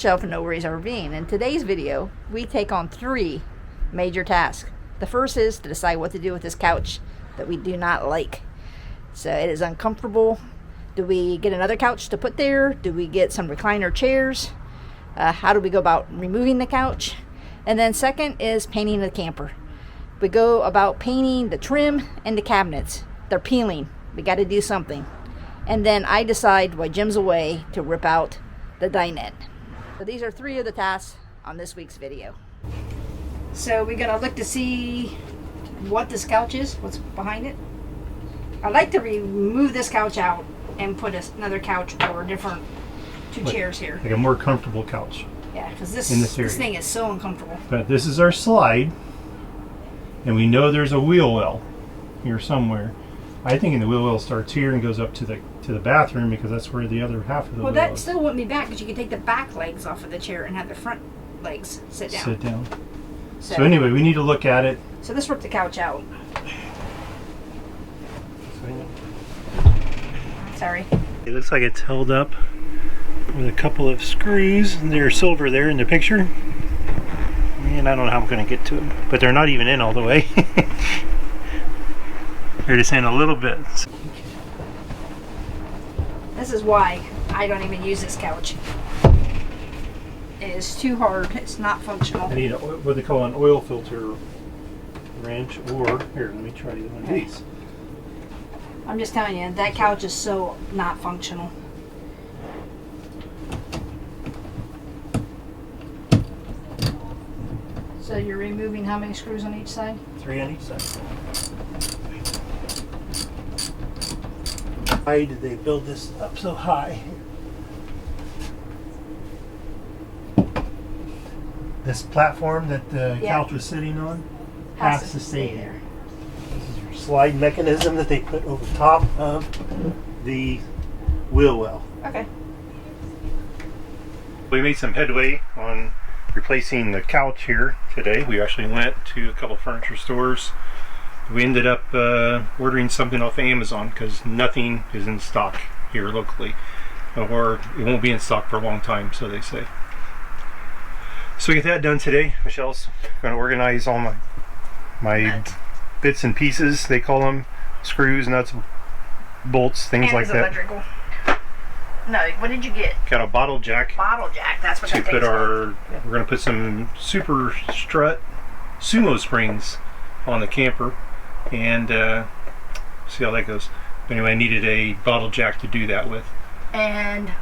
Shelf and No Worries RVing. In today's video, we take on 3 major tasks. The first is to decide what to do with this couch that we do not like. So it is uncomfortable. Do we get another couch to put there? Do we get some recliner chairs? How do we go about removing the couch? And then second is painting the camper. We go about painting the trim and the cabinets. They're peeling. We got to do something. And then I decide while Jim's away to rip out the dinette. So these are 3 of the tasks on this week's video. So we're gonna look to see what this couch is, what's behind it. I'd like to remove this couch out and put another couch or a different 2 chairs here. Like a more comfortable couch. Yeah, because this thing is so uncomfortable. But this is our slide, and we know there's a wheel well here somewhere. I think the wheel well starts here and goes up to the bathroom because that's where the other half of the wheel that is. still wouldn't be bad because you could take the back legs off of the chair and have the front legs sit down. Sit down. So anyway, we need to look at it. So let's rip the couch out. Sorry. It looks like it's held up with a couple of screws. They're silver there in the picture. And I don't know how I'm going to get to them. But they're not even in all the way. They're just in a little bit. This is why I don't even use this couch. It is too hard. It's not functional. I need what they call an oil filter wrench, or here, let me try one of these. I'm just telling you, that couch is so not functional. So you're removing how many screws on each side? 3 on each side. Why did they build this up so high? This platform that the couch was sitting on has to stay there. This is your slide mechanism that they put over top of the wheel well. Okay. We made some headway on replacing the couch here today. We actually went to a couple furniture stores. We ended up ordering something off Amazon because nothing is in stock here locally, or it won't be in stock for a long time, so they say. So we get that done today. Michelle's going to organize all my bits and pieces, they call them, screws, nuts, bolts, things like that. Electrical. No, what did you get? Got a bottle jack. Bottle jack, that's what to put our. We're going to put some super strut sumo springs on the camper and see how that goes. Anyway, I needed a bottle jack to do that with. And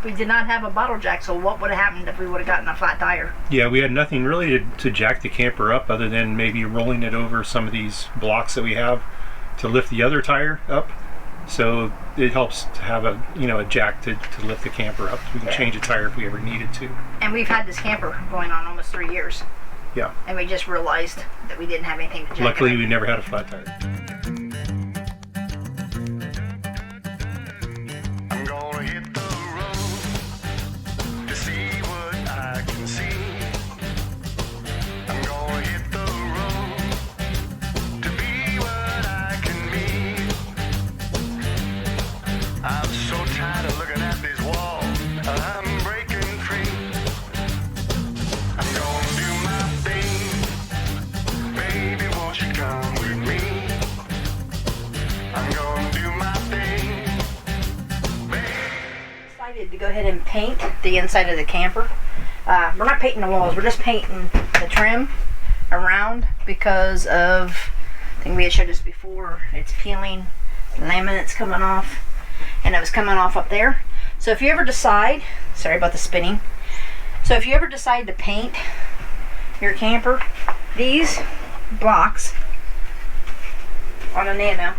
we did not have a bottle jack, so what would have happened if we would have gotten a flat tire? Yeah, we had nothing really to jack the camper up other than maybe rolling it over some of these blocks that we have to lift the other tire up. So it helps to have a jack to lift the camper up. We can change a tire if we ever needed to. And we've had this camper going on almost 3 years. Yeah. And we just realized that we didn't have anything to jack. Luckily, we never had a flat tire. I'm gonna hit the road to see what I can see. I'm gonna hit the road to be what I can be. I'm so tired of looking at these walls. I'm breaking free. I'm gonna do my thing. Baby, won't you come with me? I'm gonna do my thing. Decided to go ahead and paint the inside of the camper. We're not painting the walls, we're just painting the trim around because of, I think we had showed this before, it's peeling, the laminate's coming off, and it was coming off up there. So if you ever decide, sorry about the spinning, so if you ever decide to paint your camper, these blocks on a nano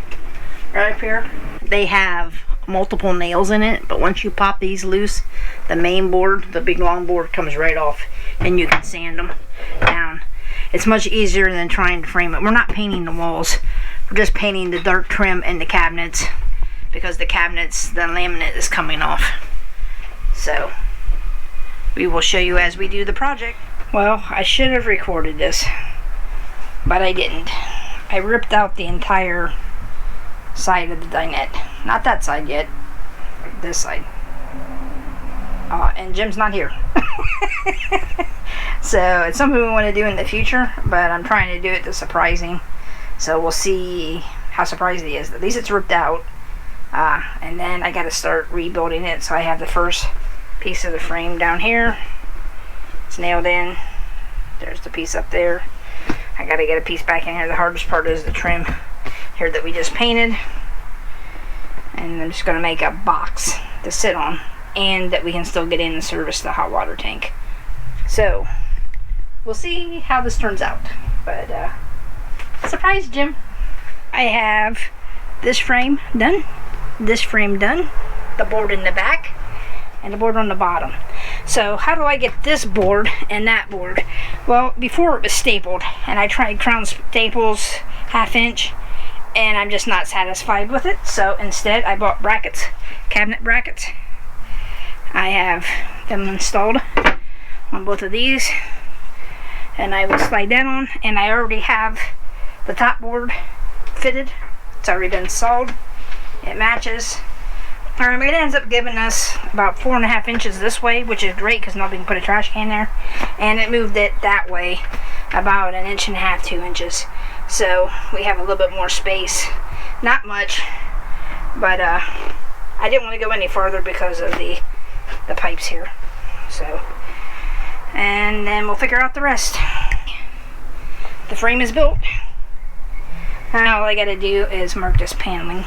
right up here, they have multiple nails in it, but once you pop these loose, the main board, the big long board, comes right off and you can sand them down. It's much easier than trying to frame it. We're not painting the walls, we're just painting the dark trim and the cabinets because the cabinets, the laminate is coming off. So we will show you as we do the project. Well, I should have recorded this, but I didn't. I ripped out the entire – side of the dinette. Not that side yet. This side. and Jim's not here. So it's something we want to do in the future, but I'm trying to do it to surprise him. So we'll see how surprised he is. At least it's ripped out. And then I got to start rebuilding it. So I have the first piece of the frame down here. It's nailed in. There's the piece up there. I got to get a piece back in here. The hardest part is the trim here that we just painted. And I'm just going to make a box to sit on, and that we can still get in and service the hot water tank. So we'll see how this turns out. But surprise, Jim. I have this frame done, this frame done, the board in the back, and the board on the bottom. So how do I get this board and that board? Well, before it was stapled, and I tried crown staples 1/2 inch, and I'm just not satisfied with it. So instead I bought brackets, cabinet brackets. I have them installed on both of these, and I will slide that on, and I already have the top board fitted. It's already been installed. It matches. It ends up giving us about 4.5 inches this way, which is great because now we can put a trash can there, and it moved it that way about 1.5 inches, 2 inches. So we have a little bit more space. Not much, but I didn't want to go any farther because of the pipes here. So, and then we'll figure out the rest. The frame is built. Now all I gotta do is mark this paneling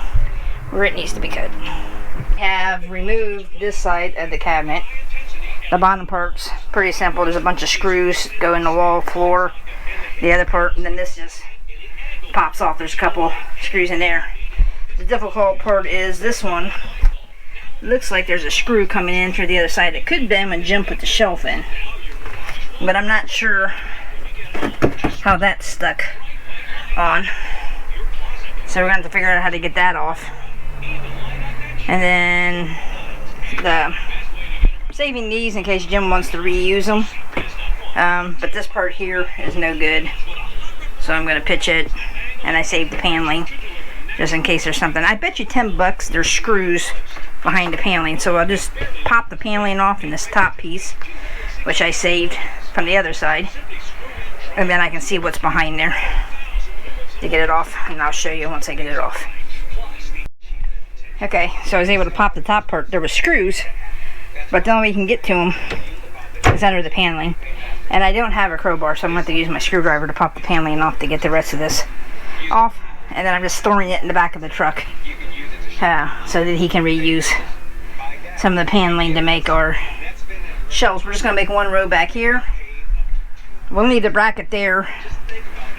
where it needs to be cut. I have removed this side of the cabinet. The bottom part's pretty simple. There's a bunch of screws go in the wall, floor, the other part, and then this just pops off. There's a couple screws in there. The difficult part is this one. Looks like there's a screw coming in through the other side. It could bend when Jim put the shelf in, but I'm not sure how that's stuck on. So we're going to have to figure out how to get that off. And then saving these in case Jim wants to reuse them. But this part here is no good. So I'm going to pitch it, and I saved the paneling just in case there's something. I bet you $10 there's screws behind the paneling. So I'll just pop the paneling off in this top piece, which I saved from the other side. And then I can see what's behind there to get it off, and I'll show you once I get it off. Okay, so I was able to pop the top part. There were screws, but the only way you can get to them is under the paneling. And I don't have a crowbar, so I'm going to have to use my screwdriver to pop the paneling off to get the rest of this off. And then I'm just storing it in the back of the truck so that he can reuse some of the paneling to make our shelves. We're just going to make one row back here. We'll need the bracket there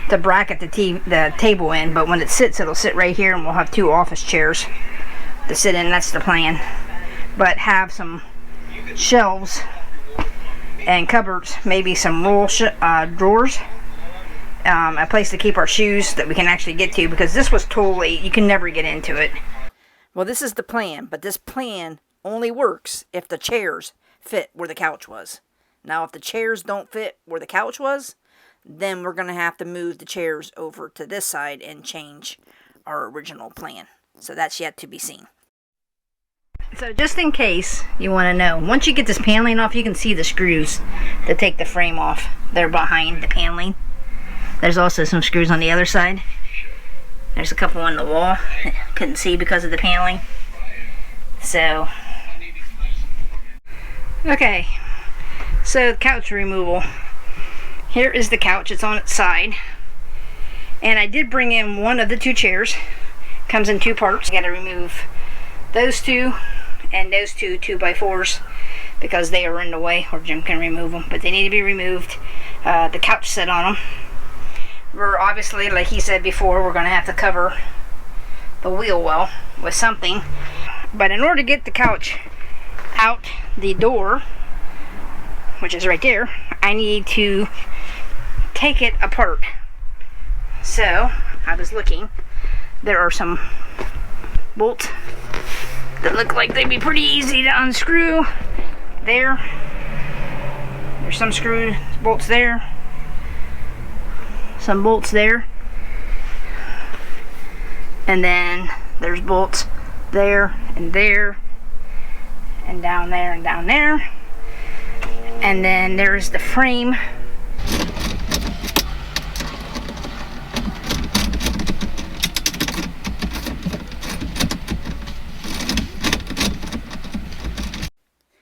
to bracket the table in, but when it sits, it'll sit right here, and we'll have 2 office chairs to sit in. That's the plan. But have some shelves and cupboards, maybe some roll drawers, a place to keep our shoes that we can actually get to, because this was totally, you can never get into it. Well, this is the plan, but this plan only works if the chairs fit where the couch was. Now, if the chairs don't fit where the couch was, then we're going to have to move the chairs over to this side and change our original plan. So that's yet to be seen. So just in case you want to know, once you get this paneling off, you can see the screws that take the frame off. They're behind the paneling. There's also some screws on the other side. There's a couple on the wall. Couldn't see because of the paneling. So, okay. So, couch removal. Here is the couch. It's on its side. And I did bring in one of the 2 chairs. Comes in 2 parts. I got to remove those 2 and those 2 2x4s because they are in the way, or Jim can remove them. But they need to be removed. The couch set on them. We're obviously, like he said before, we're going to have to cover the wheel well with something. But in order to get the couch out the door, which is right there, I need to take it apart. So I was looking. There are some bolts that look like they'd be pretty easy to unscrew. There's some screw bolts there. Some bolts there. And then there's bolts there and there. And down there and down there. And then there's the frame.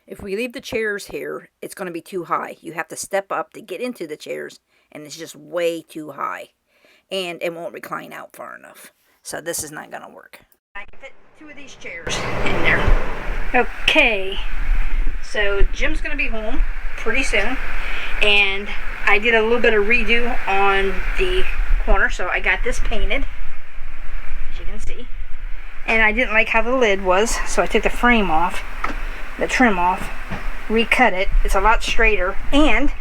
If we leave the chairs here, it's going to be too high. You have to step up to get into the chairs, and it's just way too high. And it won't recline out far enough. So this is not going to work. I can fit 2 of these chairs in there. Okay, so Jim's going to be home pretty soon. And I did a little bit of redo on the corner, so I got this painted, as you can see. And I didn't like how the lid was, so I took the frame off, the trim off, recut it. It's a lot straighter, and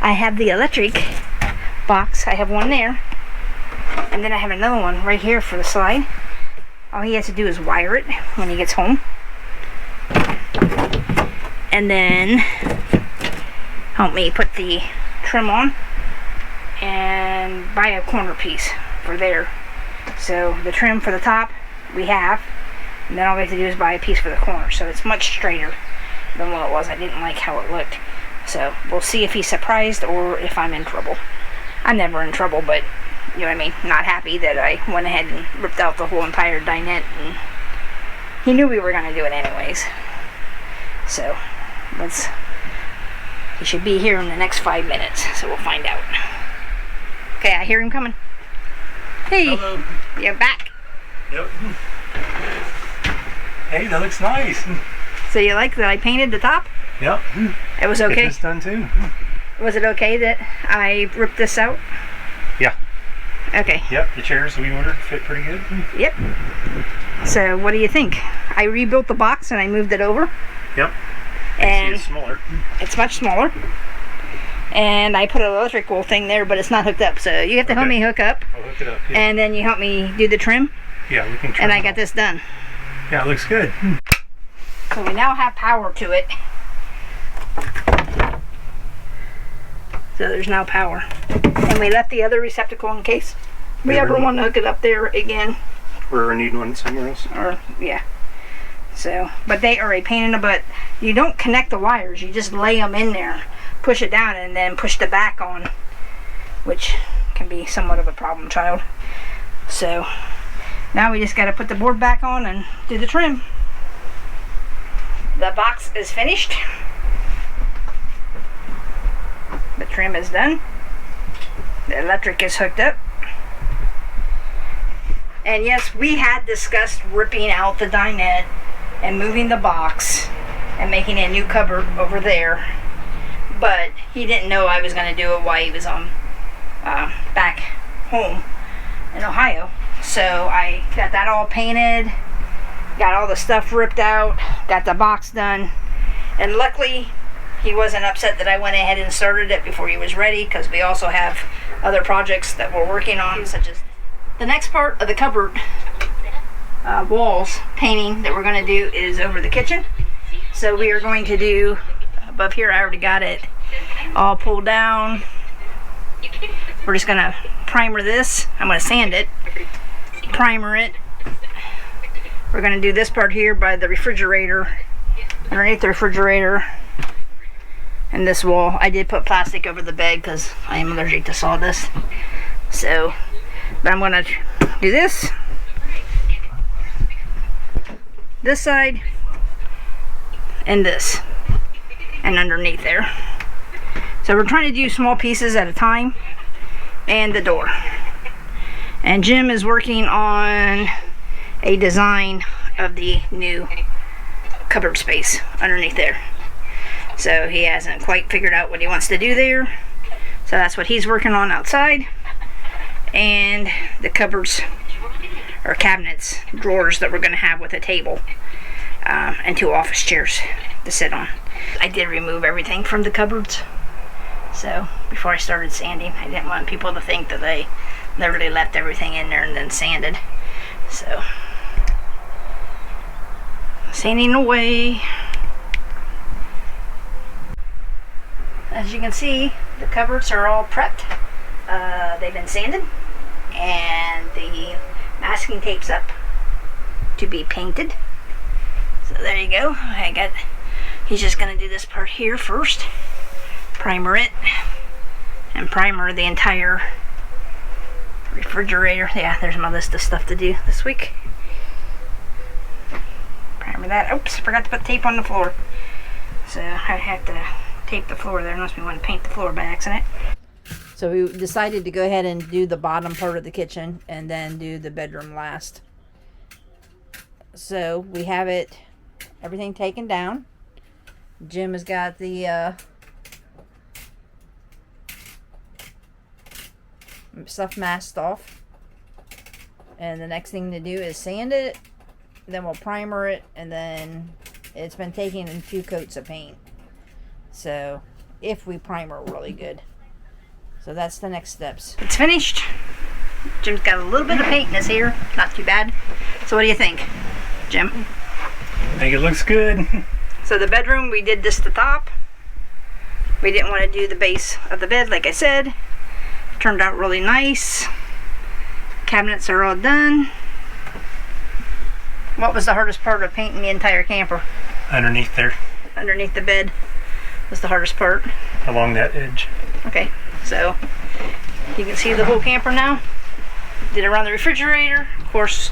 I have the electric box. I have one there, and then I have another one right here for the slide. All he has to do is wire it when he gets home, and then help me put the trim on and buy a corner piece for there. So the trim for the top we have, and then all we have to do is buy a piece for the corner. So it's much straighter than what it was. I didn't like how it looked. So we'll see if he's surprised or if I'm in trouble. I'm never in trouble, but you know what I mean? Not happy that I went ahead and ripped out the whole entire dinette, and he knew we were going to do it anyways. So he should be here in the next 5 minutes, so we'll find out. Okay, I hear him coming. Hey, hello. You're back. Yep. Hey, that looks nice. So you like that I painted the top? Yep. It was okay? Get this done too. Was it okay that I ripped this out? Yeah. Okay. Yep, the chairs we ordered fit pretty good. Yep. So what do you think? I rebuilt the box and I moved it over. Yep. And it's smaller. It's much smaller. And I put an electrical thing there, but it's not hooked up. So you have to help me hook up. I'll hook it up. Yeah. And then you help me do the trim. Yeah, we can trim And I it got off. this done. Yeah, it looks good. So we now have power to it. So there's now power. And we left the other receptacle in case we ever want to hook it up there again. Or need one somewhere else. Or, yeah. So, but they are a pain in the butt. You don't connect the wires. You just lay them in there, push it down, and then push the back on, which can be somewhat of a problem child. So, now we just got to put the board back on and do the trim. The box is finished. The trim is done. The electric is hooked up. And yes, we had discussed ripping out the dinette and moving the box and making a new cupboard over there. But he didn't know I was going to do it while he was on back home in Ohio. So I got that all painted, got all the stuff ripped out, got the box done, and luckily he wasn't upset that I went ahead and started it before he was ready, because we also have other projects that we're working on, such as the next part of the cupboard walls painting that we're going to do is over the kitchen. So we are going to do above here. I already got it all pulled down. We're just going to primer this. I'm going to sand it, primer it. We're going to do this part here by the refrigerator, underneath the refrigerator, and this wall. I did put plastic over the bed because I am allergic to sawdust. So, but I'm going to do this side, and this, and underneath there. So we're trying to do small pieces at a time, and the door. And Jim is working on a design of the new cupboard space underneath there. So he hasn't quite figured out what he wants to do there. So that's what he's working on outside. And the cupboards, or cabinets, drawers that we're going to have with a table, and 2 office chairs to sit on. I did remove everything from the cupboards. So before I started sanding, I didn't want people to think that I literally left everything in there and then sanded. So sanding away. As you can see, the cupboards are all prepped. They've been sanded, and the masking tape's up to be painted. So there you go. He's just gonna do this part here first, primer it, and primer the entire refrigerator. Yeah, there's my list of stuff to do this week. Primer that. Oops, forgot to put tape on the floor. So I have to tape the floor there unless we want to paint the floor by accident. So we decided to go ahead and do the bottom part of the kitchen and then do the bedroom last. So we have everything taken down. Jim has got the stuff masked off. And the next thing to do is sand it. Then we'll primer it. And then it's been taken in 2 coats of paint. So if we primer really good. So that's the next steps. It's finished. Jim's got a little bit of paint in his hair. Not too bad. So what do you think, Jim? I think it looks good. So the bedroom, we did this to top. We didn't want to do the base of the bed, like I said. Turned out really nice. Cabinets are all done. What was the hardest part of painting the entire camper? Underneath there. Underneath the bed was the hardest part. Along that edge. Okay, so you can see the whole camper now. Did around the refrigerator. Of course,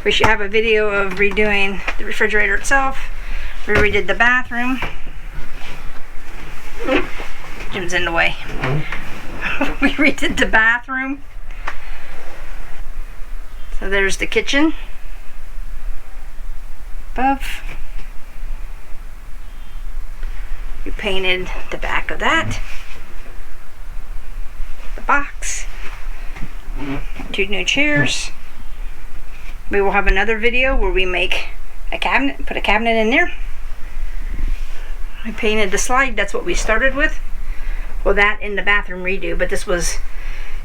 we should have a video of redoing the refrigerator itself. We redid the bathroom. Jim's in the way. We redid the bathroom. So there's the kitchen. Above. We painted the back of that. The box. 2 new chairs. We will have another video where we make a cabinet, put a cabinet in there. I painted the slide, that's what we started with. Well, that in the bathroom redo, but this was,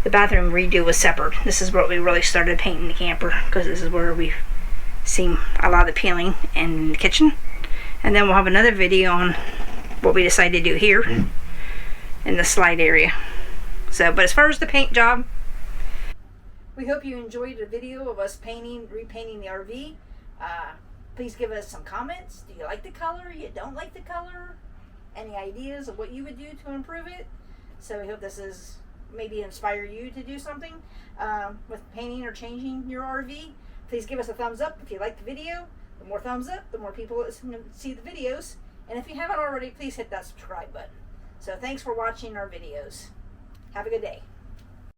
the bathroom redo was separate. This is where we really started painting the camper, because this is where we seen a lot of the peeling in the kitchen. And then we'll have another video on what we decide to do here in the slide area. So, but as far as the paint job, we hope you enjoyed the video of us repainting the RV. Please give us some comments. Do you like the color? You don't like the color? Any ideas of what you would do to improve it? So we hope this is maybe inspire you to do something with painting or changing your RV. Please give us a thumbs up if you like the video. The more thumbs up, the more people see the videos. And if you haven't already, please hit that subscribe button. So thanks for watching our videos. Have a good day.